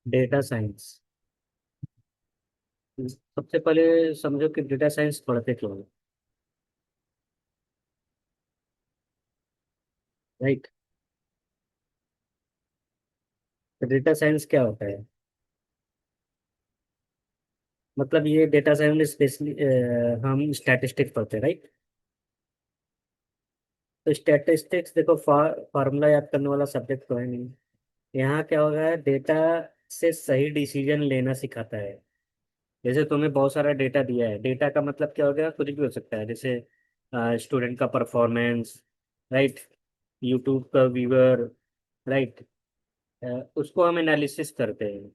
Data science. सबसे पहले समझो कि डेटा साइंस पढ़ते क्यों है। राइट। तो डेटा साइंस क्या होता है? मतलब ये डेटा साइंस में स्पेशली हम स्टैटिस्टिक्स पढ़ते हैं, राइट। तो स्टैटिस्टिक्स देखो, फार्मूला याद करने वाला सब्जेक्ट तो है नहीं। यहाँ क्या होगा, डेटा से सही डिसीजन लेना सिखाता है। जैसे तुम्हें बहुत सारा डेटा दिया है, डेटा का मतलब क्या हो गया, कुछ भी हो सकता है। जैसे स्टूडेंट का परफॉर्मेंस, राइट, यूट्यूब का व्यूअर, राइट। उसको हम एनालिसिस करते हैं।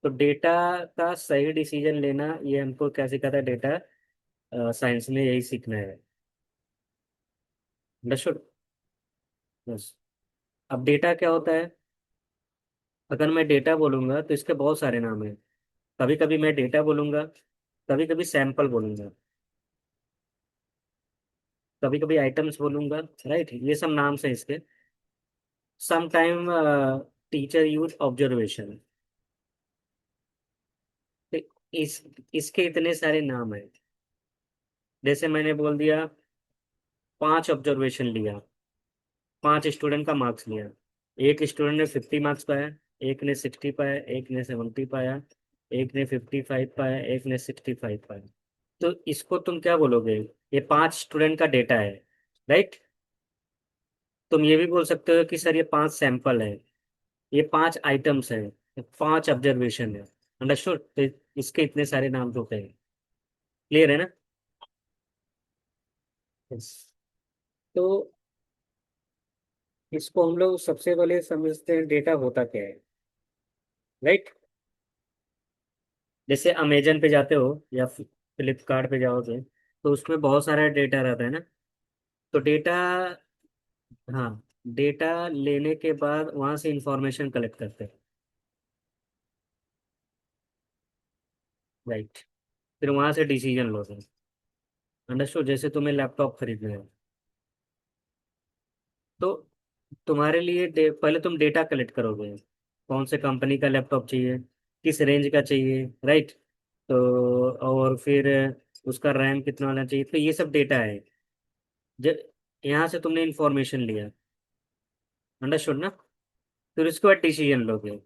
तो डेटा का सही डिसीजन लेना, ये हमको क्या सिखाता है, डेटा साइंस में यही सीखना है। अंडरस्टूड। बस। अब डेटा क्या होता है? अगर मैं डेटा बोलूंगा तो इसके बहुत सारे नाम हैं। कभी कभी मैं डेटा बोलूंगा, कभी कभी सैंपल बोलूंगा, कभी कभी आइटम्स बोलूंगा, राइट। ये सब नाम से इसके। Some time teacher use observation. इस इसके इतने सारे नाम हैं। जैसे मैंने बोल दिया, 5 ऑब्जर्वेशन लिया, 5 स्टूडेंट का मार्क्स लिया। एक स्टूडेंट ने 50 मार्क्स पाया, एक ने 60 पाया, एक ने 70 पाया, एक ने 55 पाया, एक ने 65 पाया। तो इसको तुम क्या बोलोगे? ये 5 स्टूडेंट का डेटा है, राइट। तुम ये भी बोल सकते हो कि सर ये 5 सैंपल है, ये 5 आइटम्स है, ये 5 ऑब्जर्वेशन है। अंडरस्टूड। तो इसके इतने सारे नाम तो हैं। क्लियर है ना? Yes. तो इसको हम लोग सबसे पहले समझते हैं डेटा होता क्या है, राइट। जैसे अमेजन पे जाते हो या फ्लिपकार्ट पे जाओगे, तो उसमें बहुत सारा डेटा रहता है ना। तो डेटा, हाँ, डेटा लेने के बाद वहां से इंफॉर्मेशन कलेक्ट करते हैं, राइट। फिर वहां से डिसीजन लोगे। अंडरस्टूड। जैसे तुम्हें लैपटॉप खरीदना है, तो तुम्हारे लिए पहले तुम डेटा कलेक्ट करोगे। कौन से कंपनी का लैपटॉप चाहिए, किस रेंज का चाहिए, राइट। तो और फिर उसका रैम कितना होना चाहिए, तो ये सब डेटा है। जब यहाँ से तुमने इंफॉर्मेशन लिया, अंडरस्टूड ना। फिर उसके बाद डिसीजन लोगे।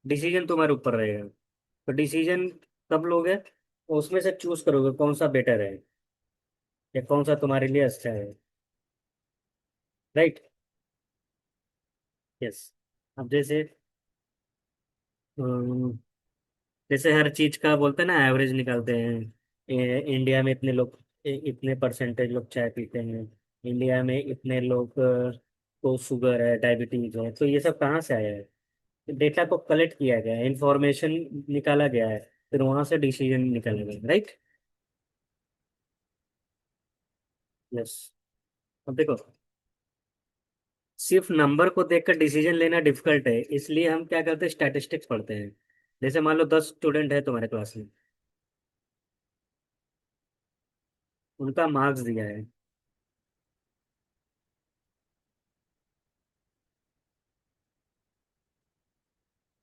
डिसीजन तुम्हारे ऊपर रहेगा। तो डिसीजन कब लोगे? उसमें से चूज करोगे कौन सा बेटर है, या कौन सा तुम्हारे लिए अच्छा है, राइट। यस। अब जैसे अम, जैसे हर चीज का बोलते हैं ना, एवरेज निकालते हैं। इंडिया में इतने लोग, इतने परसेंटेज लोग चाय पीते हैं। इंडिया में इतने लोग को शुगर है, डायबिटीज है। तो ये सब कहाँ से आया है? डेटा को कलेक्ट किया गया है, इंफॉर्मेशन निकाला गया है, फिर वहां से डिसीजन निकाले गए, राइट। यस। अब देखो, सिर्फ नंबर को देखकर डिसीजन लेना डिफिकल्ट है, इसलिए हम क्या करते हैं, स्टैटिस्टिक्स पढ़ते हैं। जैसे मान लो 10 स्टूडेंट है तुम्हारे क्लास में, उनका मार्क्स दिया है।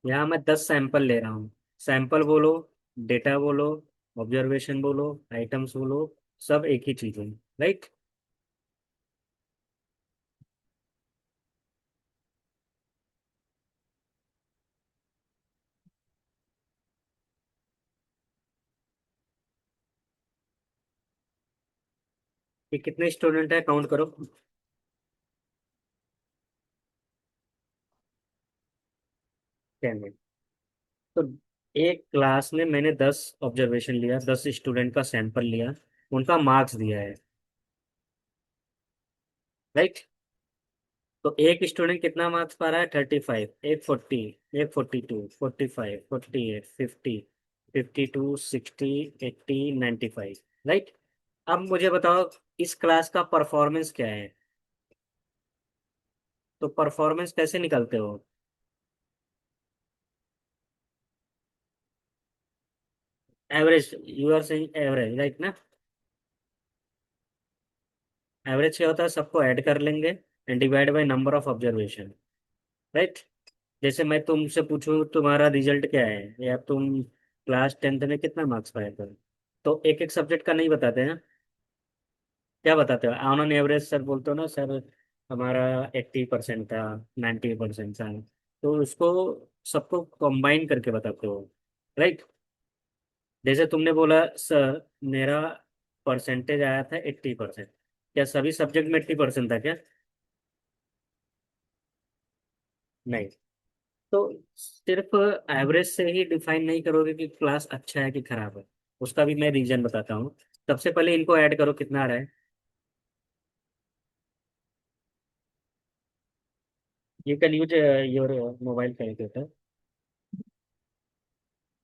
यहाँ मैं 10 सैंपल ले रहा हूँ। सैंपल बोलो, डेटा बोलो, ऑब्जर्वेशन बोलो, आइटम्स बोलो, सब एक ही चीज है, राइट। ये कितने स्टूडेंट है, काउंट करो। 10 है। तो एक क्लास में मैंने 10 ऑब्जर्वेशन लिया, 10 स्टूडेंट का सैंपल लिया, उनका मार्क्स दिया है, राइट। तो एक स्टूडेंट कितना मार्क्स पा रहा है? 35, एक 40, एक 42, 45, 48, 50, 52, 60, 80, 95, राइट। अब मुझे बताओ, इस क्लास का परफॉर्मेंस क्या है? तो परफॉर्मेंस कैसे निकालते हो? Average, you are saying average, right ना। एवरेज क्या होता है, सबको ऐड कर लेंगे and divide by number of observation, right. जैसे मैं तुमसे पूछूं तुम्हारा रिजल्ट क्या है, या तुम क्लास 10th में कितना मार्क्स पाए थे, तो एक एक सब्जेक्ट का नहीं बताते हैं। क्या बताते हो ऑन एन एवरेज, सर बोलते हो ना सर हमारा 80% था, 90% था, तो उसको सबको कंबाइन करके बताते हो, राइट। जैसे तुमने बोला सर मेरा परसेंटेज आया था 80%, क्या सभी सब्जेक्ट में 80% था क्या? नहीं। तो सिर्फ एवरेज से ही डिफाइन नहीं करोगे कि क्लास अच्छा है कि खराब है, उसका भी मैं रीजन बताता हूँ। सबसे पहले इनको ऐड करो, कितना आ रहा है। You can use your mobile calculator,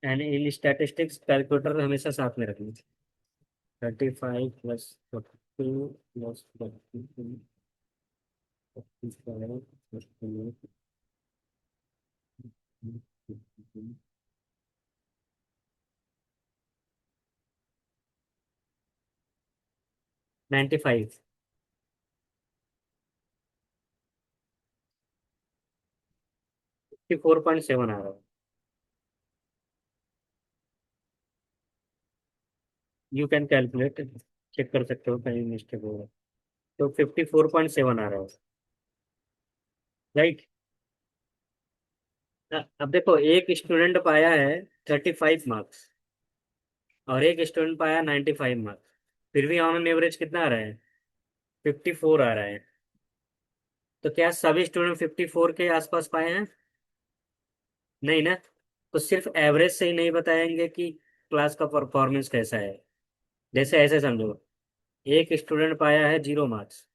and in statistics calculator हमेशा साथ में रखना। 35 प्लस 42 प्लस 95, 54.7 आ रहा है। यू कैन कैलकुलेट, चेक कर सकते हो कहीं मिस्टेक होगा। तो 54.7 आ रहा है, राइट। अब देखो एक स्टूडेंट पाया है 35 मार्क्स, और एक स्टूडेंट पाया 95 मार्क्स, फिर भी ऑन एन एवरेज कितना आ रहा है? 54 आ रहा है। तो क्या सभी स्टूडेंट 54 के आसपास पाए हैं? नहीं ना। तो सिर्फ एवरेज से ही नहीं बताएंगे कि क्लास का परफॉर्मेंस कैसा है। जैसे ऐसे समझो, एक स्टूडेंट पाया है 0 मार्क्स,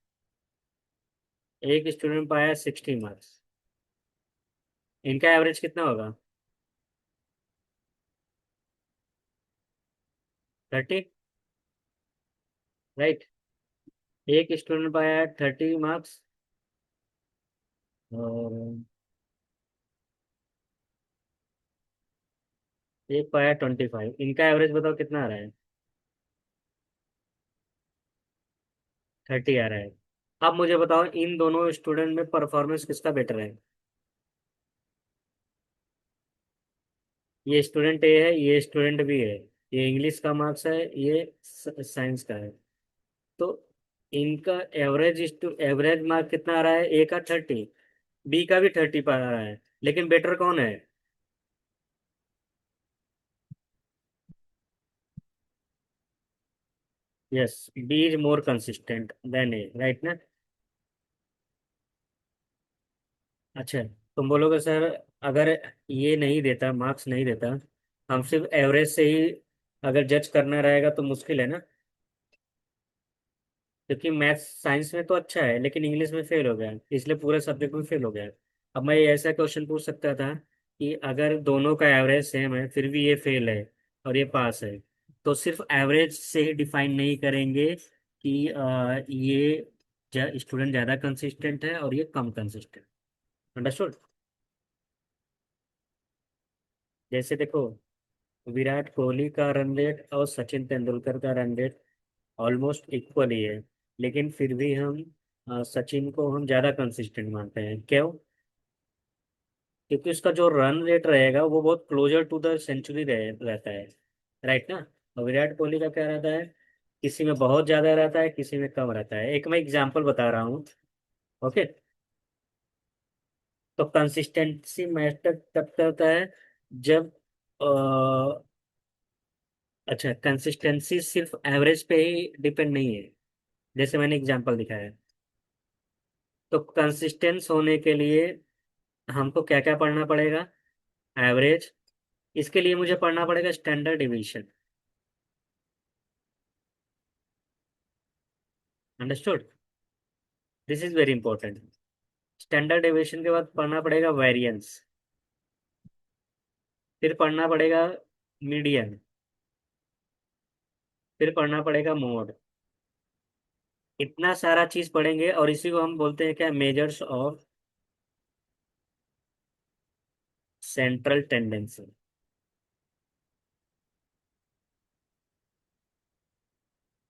एक स्टूडेंट पाया है 60 मार्क्स, इनका एवरेज कितना होगा? 30, राइट। एक स्टूडेंट पाया है 30 मार्क्स, और एक पाया 25, इनका एवरेज बताओ कितना आ रहा है? 30 आ रहा है। अब मुझे बताओ इन दोनों स्टूडेंट में परफॉर्मेंस किसका बेटर है? ये स्टूडेंट ए है, ये स्टूडेंट बी है, ये इंग्लिश का मार्क्स है, ये साइंस का है। तो इनका एवरेज मार्क कितना आ रहा है? ए का 30, बी का भी 30 पा रहा है, लेकिन बेटर कौन है? Yes, B is more consistent than A, right ना। अच्छा, तुम बोलोगे सर अगर ये नहीं देता, मार्क्स नहीं देता, हम सिर्फ एवरेज से ही अगर जज करना रहेगा तो मुश्किल है ना। क्योंकि मैथ्स साइंस में तो अच्छा है लेकिन इंग्लिश में फेल हो गया, इसलिए पूरे सब्जेक्ट में फेल हो गया। अब मैं ये ऐसा क्वेश्चन पूछ सकता था कि अगर दोनों का एवरेज सेम है फिर भी ये फेल है और ये पास है, तो सिर्फ एवरेज से ही डिफाइन नहीं करेंगे कि ये स्टूडेंट ज़्यादा कंसिस्टेंट है और ये कम कंसिस्टेंट। अंडरस्टूड। जैसे देखो, विराट कोहली का रन रेट और सचिन तेंदुलकर का रन रेट ऑलमोस्ट इक्वल ही है, लेकिन फिर भी हम सचिन को हम ज़्यादा कंसिस्टेंट मानते हैं, क्यों? क्योंकि उसका जो रन रेट रहेगा वो बहुत क्लोजर टू द सेंचुरी रहता है, राइट ना। और विराट कोहली का क्या रहता है, किसी में बहुत ज़्यादा रहता है, किसी में कम रहता है। एक मैं एग्जांपल बता रहा हूँ, ओके। तो कंसिस्टेंसी मैटर तब करता है जब अच्छा, कंसिस्टेंसी सिर्फ एवरेज पे ही डिपेंड नहीं है, जैसे मैंने एग्जांपल दिखाया है। तो कंसिस्टेंस होने के लिए हमको क्या क्या पढ़ना पड़ेगा? एवरेज, इसके लिए मुझे पढ़ना पड़ेगा standard division. Understood, this is very important. Standard division के बाद पढ़ना पड़ेगा वेरिएंस, फिर पढ़ना पड़ेगा मीडियन, फिर पढ़ना पड़ेगा मोड। इतना सारा चीज पढ़ेंगे और इसी को हम बोलते हैं क्या, measures of central tendency.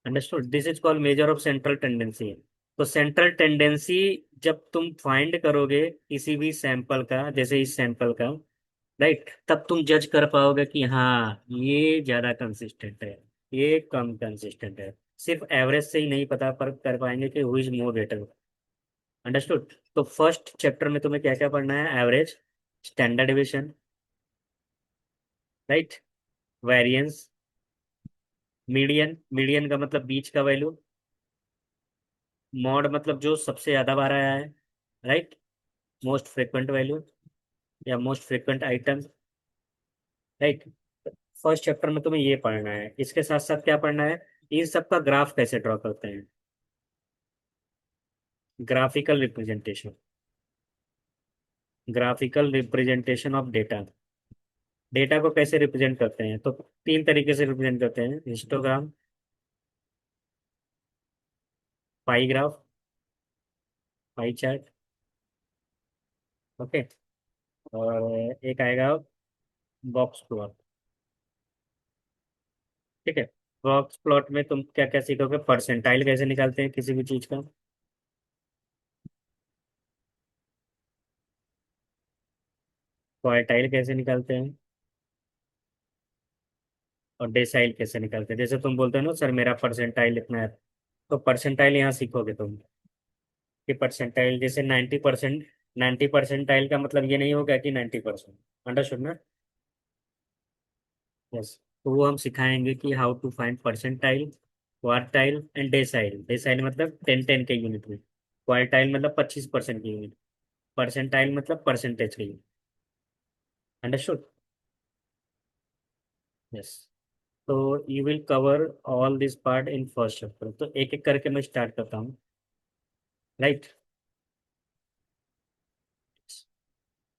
Understood, this is called measure of central tendency. तो सेंट्रल टेंडेंसी जब तुम फाइंड करोगे किसी भी सैंपल का, जैसे इस सैंपल का, राइट, तब तुम जज कर पाओगे कि हाँ ये ज्यादा कंसिस्टेंट है, ये कम कंसिस्टेंट है। सिर्फ एवरेज से ही नहीं पता पर कर पाएंगे कि who is more better. Understood. तो फर्स्ट चैप्टर में तुम्हें क्या क्या पढ़ना है? Average, standard deviation, right, variance, median, median का मतलब बीच का वैल्यू, मॉड मतलब जो सबसे ज्यादा बार आया है, राइट, मोस्ट फ्रिक्वेंट वैल्यू या most frequent item, right. First chapter में तुम्हें ये पढ़ना है। इसके साथ साथ क्या पढ़ना है? इन सब का ग्राफ कैसे ड्रॉ करते हैं, graphical representation, graphical representation of data. Data को कैसे रिप्रेजेंट करते हैं? तो तीन तरीके से रिप्रेजेंट करते हैं: हिस्टोग्राम, पाई ग्राफ, पाई चार्ट, ओके, और एक आएगा बॉक्स प्लॉट। ठीक है। बॉक्स प्लॉट में तुम क्या क्या सीखोगे? परसेंटाइल कैसे निकालते हैं किसी भी चीज का, क्वार्टाइल कैसे निकालते हैं, और डेसाइल कैसे निकालते हैं। जैसे तुम बोलते हो ना सर मेरा परसेंटाइल इतना है, तो परसेंटाइल यहाँ सीखोगे तुम कि परसेंटाइल जैसे 90%, 90 परसेंटाइल का मतलब ये नहीं होगा कि 90%। अंडरस्टूड ना? यस। तो वो हम सिखाएंगे कि how to find percentile, quartile and decile. Decile मतलब 10-10 के यूनिट में, क्वार्टाइल मतलब 25% की यूनिट, परसेंटाइल मतलब परसेंटेज की यूनिट। अंडरस्टूड? यस। तो you will cover all this part in first chapter. तो एक एक करके मैं स्टार्ट करता हूँ, राइट।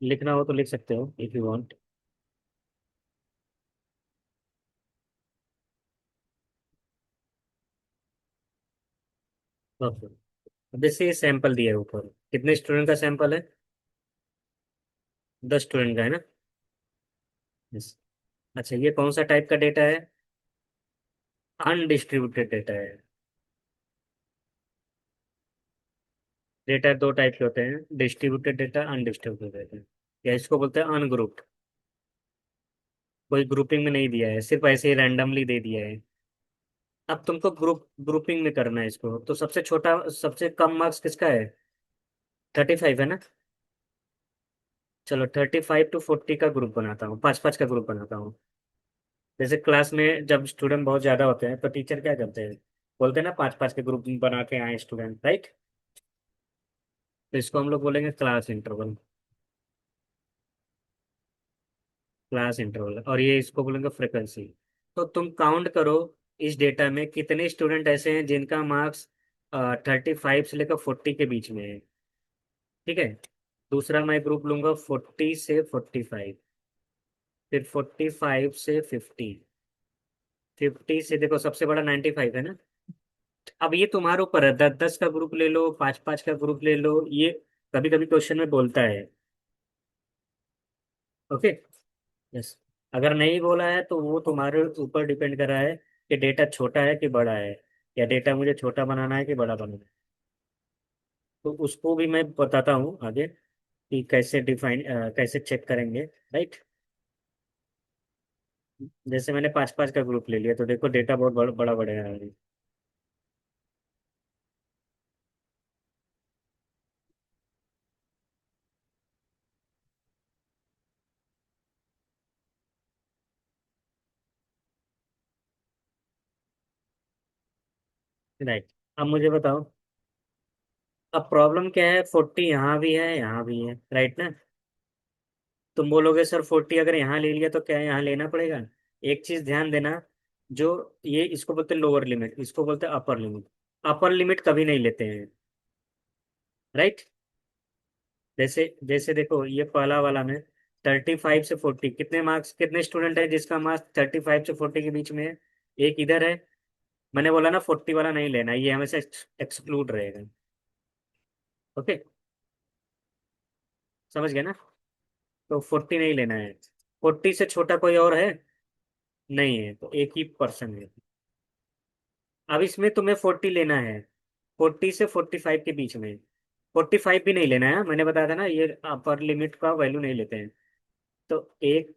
लिखना हो तो लिख सकते हो इफ यू वांट। ओके। जैसे ये सैंपल दिया है ऊपर, कितने स्टूडेंट का सैंपल है? 10 स्टूडेंट का है ना? यस। अच्छा, ये कौन सा टाइप का डेटा है? अनडिस्ट्रीब्यूटेड डेटा है। डेटा दो टाइप के होते हैं: डिस्ट्रीब्यूटेड डेटा, अनडिस्ट्रीब्यूटेड डेटा, या इसको बोलते हैं अनग्रुप्ड। कोई ग्रुपिंग में नहीं दिया है, सिर्फ ऐसे ही रैंडमली दे दिया है। अब तुमको ग्रुपिंग में करना है इसको। तो सबसे छोटा, सबसे कम मार्क्स किसका है? 35 है ना? चलो 35 to 40 का ग्रुप बनाता हूँ, 5-5 का ग्रुप बनाता हूँ। जैसे क्लास में जब स्टूडेंट बहुत ज्यादा होते हैं तो टीचर क्या करते हैं, बोलते हैं ना 5-5 के ग्रुप बना के आए स्टूडेंट, राइट। तो इसको हम लोग बोलेंगे क्लास इंटरवल, क्लास इंटरवल, और ये इसको बोलेंगे फ्रिक्वेंसी। तो तुम काउंट करो इस डेटा में कितने स्टूडेंट ऐसे हैं जिनका मार्क्स 35 से लेकर 40 के बीच में है। ठीक है। दूसरा मैं ग्रुप लूंगा 40 से 45, फिर 45 से 50, 50 से देखो सबसे बड़ा 95 है ना। अब ये तुम्हारे ऊपर है, 10-10 का ग्रुप ले लो, 5-5 का ग्रुप ले लो, ये कभी कभी क्वेश्चन में बोलता है। ओके। यस। अगर नहीं बोला है तो वो तुम्हारे ऊपर डिपेंड कर रहा है कि डेटा छोटा है कि बड़ा है, या डेटा मुझे छोटा बनाना है कि बड़ा बनाना है। तो उसको भी मैं बताता हूँ आगे कि कैसे डिफाइन, कैसे चेक करेंगे, राइट। जैसे मैंने 5-5 का ग्रुप ले लिया तो देखो डेटा बहुत बड़ा बड़ा बढ़ेगा आगे। राइट। अब मुझे बताओ, अब प्रॉब्लम क्या है? 40 यहाँ भी है, यहाँ भी है, राइट ना? तुम बोलोगे सर 40 अगर यहाँ ले लिया तो क्या यहाँ लेना पड़ेगा? एक चीज ध्यान देना, जो ये इसको बोलते हैं लोअर लिमिट, इसको बोलते हैं अपर लिमिट। अपर लिमिट कभी नहीं लेते हैं, राइट। जैसे जैसे देखो ये पहला वाला में 35 से 40, कितने मार्क्स, कितने स्टूडेंट है जिसका मार्क्स 35 से 40 के बीच में है? एक इधर है। मैंने बोला ना 40 वाला नहीं लेना, ये हमेशा एक्सक्लूड रहेगा। ओके, समझ गए ना? तो 40 नहीं लेना है। 40 से छोटा कोई और है? नहीं है, तो एक ही पर्सन है। अब इसमें तुम्हें 40 लेना है, 40 से 45 के बीच में। 45 भी नहीं लेना है, मैंने बताया था ना, ये अपर लिमिट का वैल्यू नहीं लेते हैं। तो एक,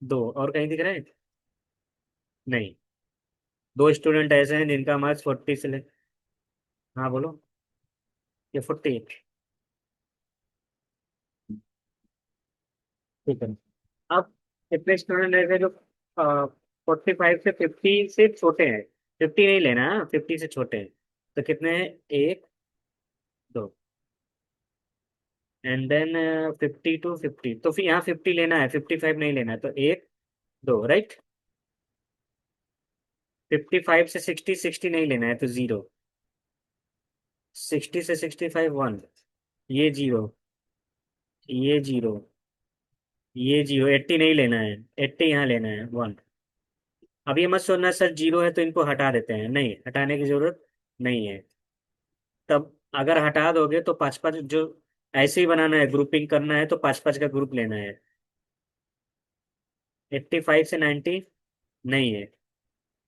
दो और कहीं दिख रहा है? नहीं। दो स्टूडेंट ऐसे हैं जिनका मार्क्स 40 से ले। हाँ बोलो। ये 40। ठीक है। अब कितने स्टूडेंट ऐसे जो 45 से 50 से छोटे हैं? 50 नहीं लेना है, 50 से छोटे हैं। तो कितने हैं? एक, दो, एंड देन 50 to 50, तो फिर यहाँ 50 लेना है, 55 नहीं लेना है, तो एक, दो, राइट। 55 से 60, 60 नहीं लेना है तो जीरो। 60 से 65 1, ये जीरो, ये जीरो, ये जीरो। 80 नहीं लेना है, 80 यहाँ लेना है, वन। अब ये मत सोचना सर जीरो है तो इनको हटा देते हैं, नहीं, हटाने की जरूरत नहीं है। तब अगर हटा दोगे तो पाँच पाँच जो, ऐसे ही बनाना है, ग्रुपिंग करना है तो पाँच पाँच का ग्रुप लेना है। 85 से 90 नहीं है,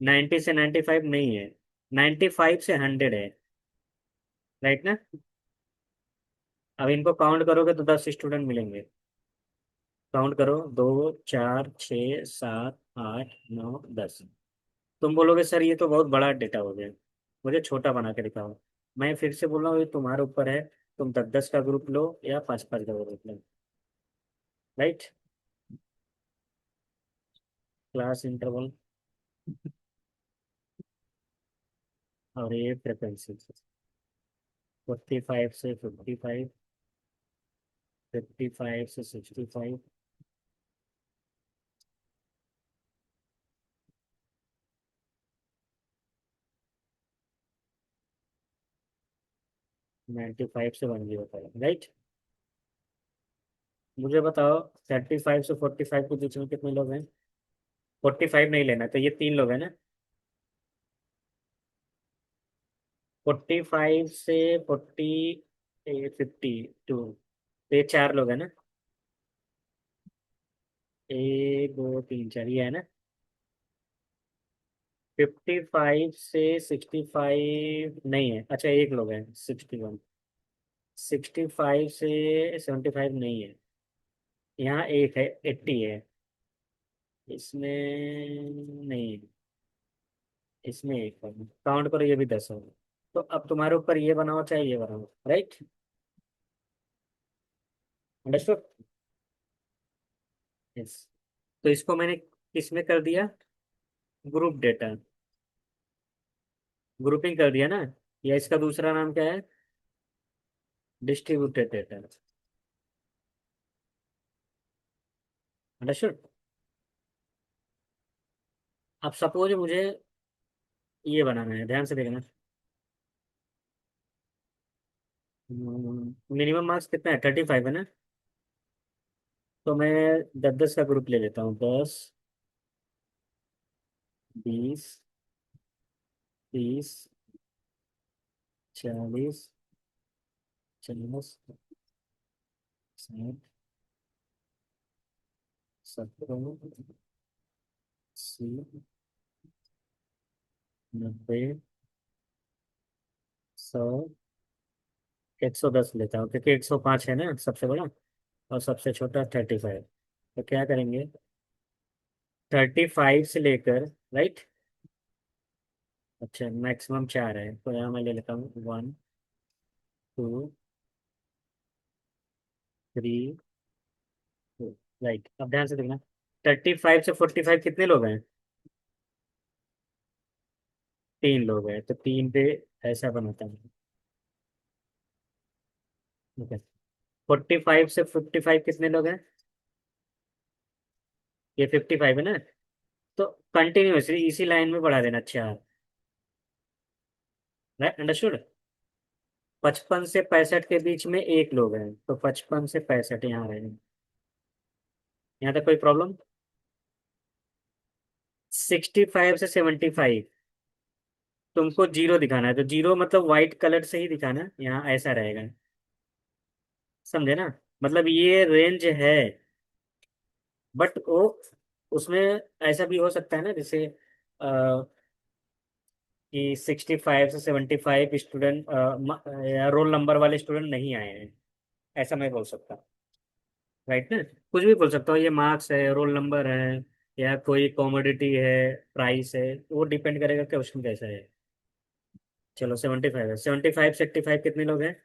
90 से 95 नहीं है, 95 से 100 है, राइट ना। अब इनको काउंट करोगे तो 10 स्टूडेंट मिलेंगे। काउंट करो, 2, 4, 6, 7, 8, 9, 10। तुम बोलोगे सर ये तो बहुत बड़ा डेटा हो गया, मुझे छोटा बना के दिखाओ। मैं फिर से बोल रहा हूँ, ये तुम्हारे ऊपर है। तुम 10 10 का ग्रुप लो या पाँच पाँच का ग्रुप लो, राइट। क्लास इंटरवल और ये फ्रिक्वेंसी। 45 से 55, 55 से 65, 95 से 105, राइट। मुझे बताओ, 35 से 45 के बीच में कितने लोग हैं? 45 नहीं लेना, तो ये तीन लोग हैं ना। 45 से 52, तो ये चार लोग हैं ना। एक, दो, तीन, चार, ये है ना। 55 से 65 नहीं है, अच्छा एक लोग हैं, 61। 65 से 75 नहीं है, यहाँ एक है, 80 है। इसमें नहीं, इसमें एक है। काउंट करो, ये भी 10 हो। तो अब तुम्हारे ऊपर ये बनाओ चाहे ये बनाओ, राइट। अंडरस्टूड। यस। तो इसको मैंने किसमें कर दिया? ग्रुप डेटा, ग्रुपिंग कर दिया ना। या इसका दूसरा नाम क्या है? Distributed data. अंडरस्टूड। अब सपोज मुझे ये बनाना है, ध्यान से देखना। मिनिमम मार्क्स कितना है? 35 है ना। तो मैं 10 10 का ग्रुप ले लेता हूँ, 10, 20, 30, 40, 50, 60, 70, 80, 90, 100, 110 लेता हूँ, क्योंकि 105 है ना सबसे बड़ा, और सबसे छोटा 35। तो क्या करेंगे? 35 से लेकर, राइट। अच्छा, मैक्सिमम चार है तो यहाँ मैं ले लेता हूँ, 1, 2, 3, 4, राइट। अब ध्यान से देखना, 35 से 45 कितने लोग हैं? तीन लोग हैं, तो तीन पे ऐसा बनाता हूँ। ओके। 45 से 55 कितने लोग हैं? ये 55 है ना। तो कंटिन्यूसली इसी लाइन में बढ़ा देना, चार, राइट, अंडरस्टूड। 55 से 65 के बीच में एक लोग हैं, तो 55 से 65 यहाँ रहेंगे। यहाँ तक कोई प्रॉब्लम? 65 से 75 तुमको जीरो दिखाना है, तो जीरो मतलब व्हाइट कलर से ही दिखाना, यहाँ ऐसा रहेगा, समझे ना। मतलब ये रेंज है, बट वो उसमें ऐसा भी हो सकता है ना, जैसे कि 65 से 75 स्टूडेंट रोल नंबर वाले स्टूडेंट नहीं आए हैं, ऐसा मैं बोल सकता हूँ। राइट ना, कुछ भी बोल सकता हूँ, ये मार्क्स है, रोल नंबर है, या कोई कॉमोडिटी है, प्राइस है, वो डिपेंड करेगा क्वेश्चन कैसा है। चलो 75 है, 75 से 85 कितने लोग हैं?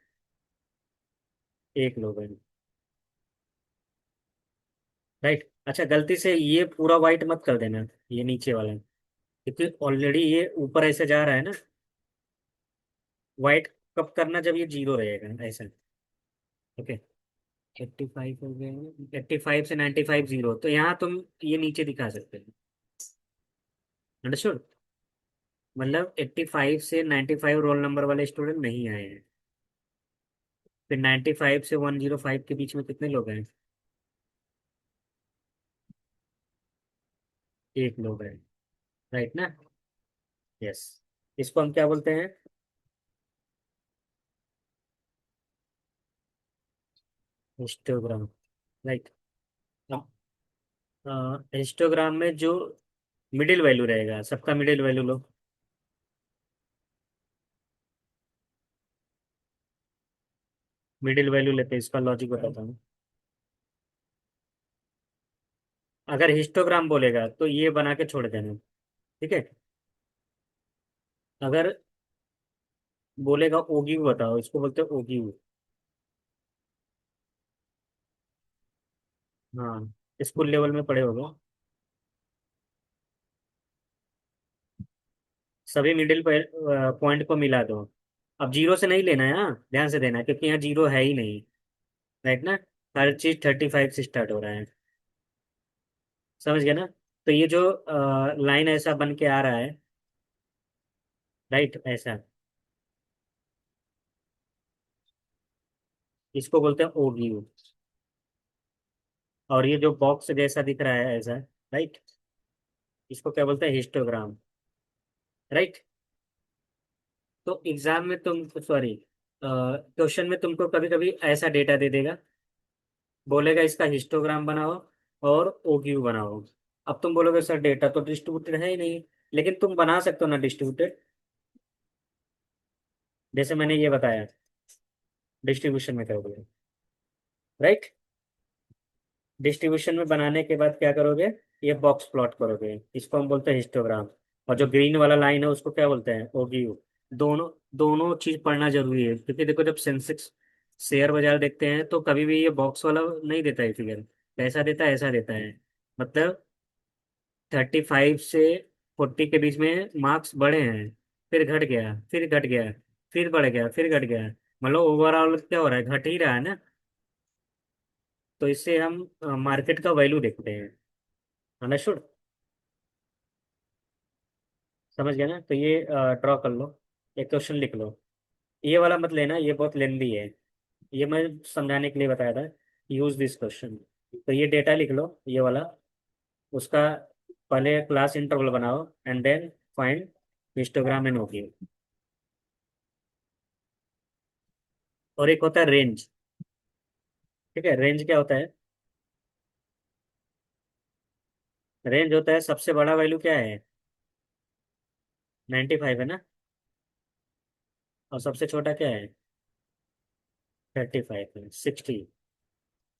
एक लोग हैं। राइट, अच्छा गलती से ये पूरा वाइट मत कर देना, ये नीचे वाला, क्योंकि ऑलरेडी ये ऊपर ऐसे जा रहा है ना। वाइट कब करना, जब ये जीरो रहेगा ऐसा। ओके, 85 हो गए, 85 से 95 जीरो, तो यहाँ तुम ये नीचे दिखा सकते हो। अंडरस्टूड, मतलब 85 से 95 रोल नंबर वाले स्टूडेंट नहीं आए हैं। फिर 95 से 105 के बीच में कितने लोग हैं? एक लोग हैं। राइट ना? यस, इसको हम क्या बोलते हैं? हिस्टोग्राम। राइट। हिस्टोग्राम में जो मिडिल वैल्यू रहेगा, सबका मिडिल वैल्यू लो। मिडिल वैल्यू लेते हैं, इसका लॉजिक बताता हूँ। अगर हिस्टोग्राम बोलेगा तो ये बना के छोड़ देना, ठीक है। अगर बोलेगा ओगिव बताओ, इसको बोलते हैं ओगिव। हाँ, स्कूल लेवल में पढ़े होगे। सभी मिडिल पॉइंट को मिला दो। अब जीरो से नहीं लेना है, हाँ ध्यान से देना है, क्योंकि यहाँ जीरो है ही नहीं। राइट ना, हर चीज 35 से स्टार्ट हो रहा है। समझ गया ना? तो ये जो लाइन ऐसा बन के आ रहा है, राइट ऐसा, इसको बोलते हैं ओव्यू। और ये जो बॉक्स जैसा दिख रहा है ऐसा, राइट, इसको क्या बोलते हैं? हिस्टोग्राम। राइट। तो एग्जाम में तुम, सॉरी, क्वेश्चन में तुमको कभी कभी ऐसा डेटा दे देगा, बोलेगा इसका हिस्टोग्राम बनाओ और ओक्यू बनाओ। अब तुम बोलोगे सर डेटा तो डिस्ट्रीब्यूटेड है ही नहीं, लेकिन तुम बना सकते हो ना डिस्ट्रीब्यूटेड, जैसे मैंने ये बताया, डिस्ट्रीब्यूशन में करोगे। राइट, डिस्ट्रीब्यूशन में बनाने के बाद क्या करोगे? ये बॉक्स प्लॉट करोगे, इसको हम बोलते हैं हिस्टोग्राम। और जो ग्रीन वाला लाइन है उसको क्या बोलते हैं? ओगीयू। दोनों दोनों चीज पढ़ना जरूरी है, क्योंकि देखो जब सेंसेक्स शेयर बाजार देखते हैं तो कभी भी ये बॉक्स वाला नहीं देता है फिगर, ऐसा देता है, ऐसा देता है। मतलब 35 से 40 के बीच में मार्क्स बढ़े हैं, फिर घट गया, फिर घट गया, फिर बढ़ गया, फिर घट गया, मतलब ओवरऑल क्या हो रहा है? घट ही रहा है ना। तो इससे हम मार्केट का वैल्यू देखते हैं। अंडरस्टूड? समझ गया ना? तो ये ड्रॉ कर लो, एक क्वेश्चन लिख लो। ये वाला मत लेना, ये बहुत लेंदी है, ये मैं समझाने के लिए बताया था। Use this question. तो ये डेटा लिख लो, ये वाला, उसका पहले क्लास इंटरवल बनाओ and then find histogram and okay. और एक होता है रेंज। ठीक है, रेंज क्या होता है? रेंज होता है सबसे बड़ा वैल्यू क्या है? 95 है ना, और सबसे छोटा क्या है? 35 है,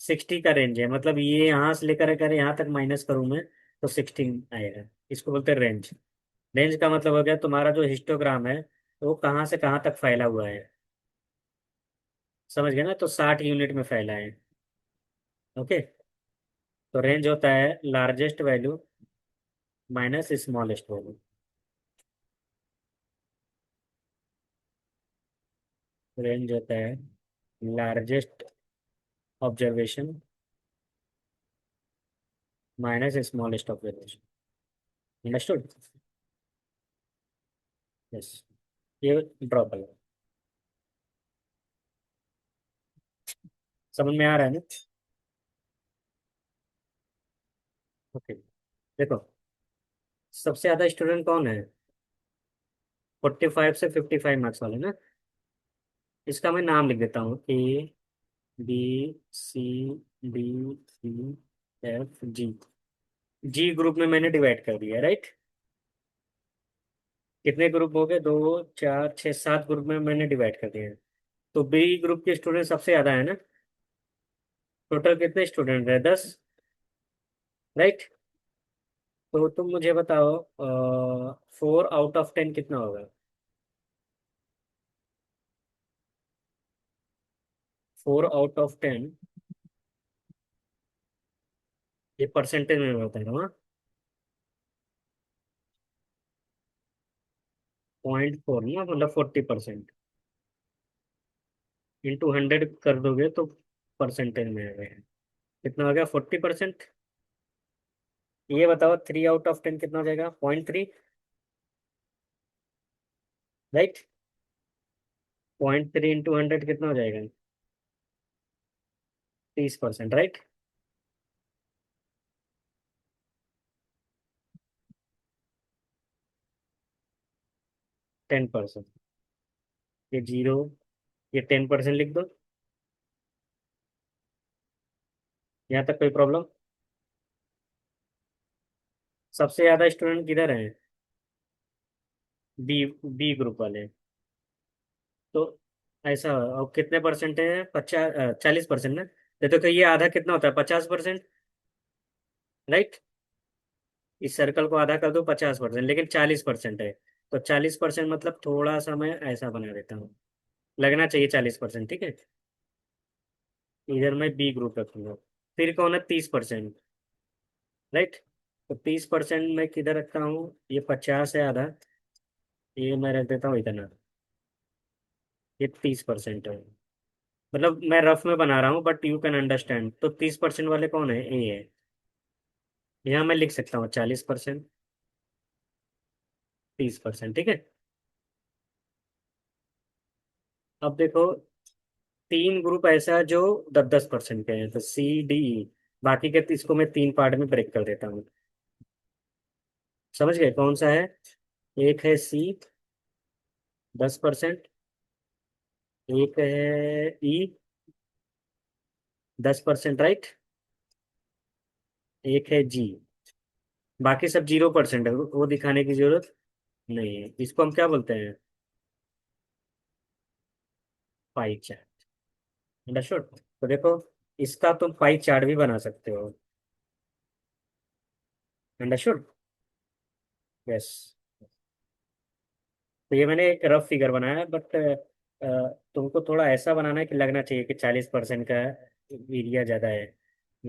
60 का रेंज है, मतलब ये यहाँ से लेकर अगर यहाँ तक माइनस करूँ मैं, तो 16 आएगा। इसको बोलते हैं रेंज। रेंज का मतलब हो गया तुम्हारा जो हिस्टोग्राम है, वो कहाँ से कहाँ तक फैला हुआ है। समझ गए ना? तो 60 यूनिट में फैला है। ओके, तो रेंज होता है largest value minus smallest value. Range होता है largest observation minus smallest observation. Understood? Yes, ये ड्रॉ कर लो। समझ में आ रहा है ना? ओके, देखो सबसे ज्यादा स्टूडेंट कौन है? 45 से 55 मार्क्स वाले ना। इसका मैं नाम लिख देता हूँ, A B C D E F G। Ji group में मैंने डिवाइड कर दिया, राइट। कितने ग्रुप हो गए? 2 4 6 7 ग्रुप में मैंने डिवाइड कर दिया है। तो बी ग्रुप के स्टूडेंट सबसे ज्यादा है ना। टोटल कितने स्टूडेंट है? 10। राइट। तो तुम मुझे बताओ 4/10 कितना होगा? 4/10 ये परसेंटेज में बता रहा हूँ। 0.4 ना, मतलब 40%। इंटू 100 कर दोगे तो परसेंटेज में आ गया। कितना हो गया? 40%। ये बताओ 3/10 कितना हो जाएगा? 0.3। राइट। 0.3 इंटू 100 कितना हो जाएगा? 30%। राइट। 10%। ये जीरो, ये 10% लिख दो। यहाँ तक कोई प्रॉब्लम? सबसे ज्यादा स्टूडेंट किधर है? बी, बी ग्रुप वाले। तो ऐसा, और कितने परसेंट है? 40% ना। तो ये आधा कितना होता है? 50%। राइट। इस सर्कल को आधा कर दो 50%, लेकिन 40% है। तो 40% मतलब थोड़ा सा मैं ऐसा बना देता हूँ। लगना चाहिए 40%, ठीक है। इधर मैं बी ग्रुप रखूंगा। फिर कौन है? 30%। राइट। तो 30% मैं किधर रखता हूँ? ये 50 है आधा। ये मैं रख देता हूँ इतना। ये 30% है। मतलब मैं रफ में बना रहा हूँ, बट यू कैन अंडरस्टैंड। तो 30% वाले कौन है? ए है। यहाँ मैं लिख सकता हूँ 40%, 30%, ठीक है। अब देखो, तीन ग्रुप ऐसा है जो 10-10% के हैं, तो सी डी ई। बाकी के इसको मैं तीन पार्ट में ब्रेक कर देता हूँ। समझ गए कौन सा है? एक है सी, 10%। एक है ई, 10%। राइट। एक है जी। बाकी सब 0% है, वो दिखाने की जरूरत नहीं है। इसको हम क्या बोलते हैं? Pie chart. अंडरस्टूड। तो देखो, इसका तुम पाई चार्ट भी बना सकते हो। अंडरस्टूड। यस। तो ये मैंने एक रफ फिगर बनाया है, बट तुमको थोड़ा ऐसा बनाना है कि लगना चाहिए कि 40% का एरिया ज़्यादा है।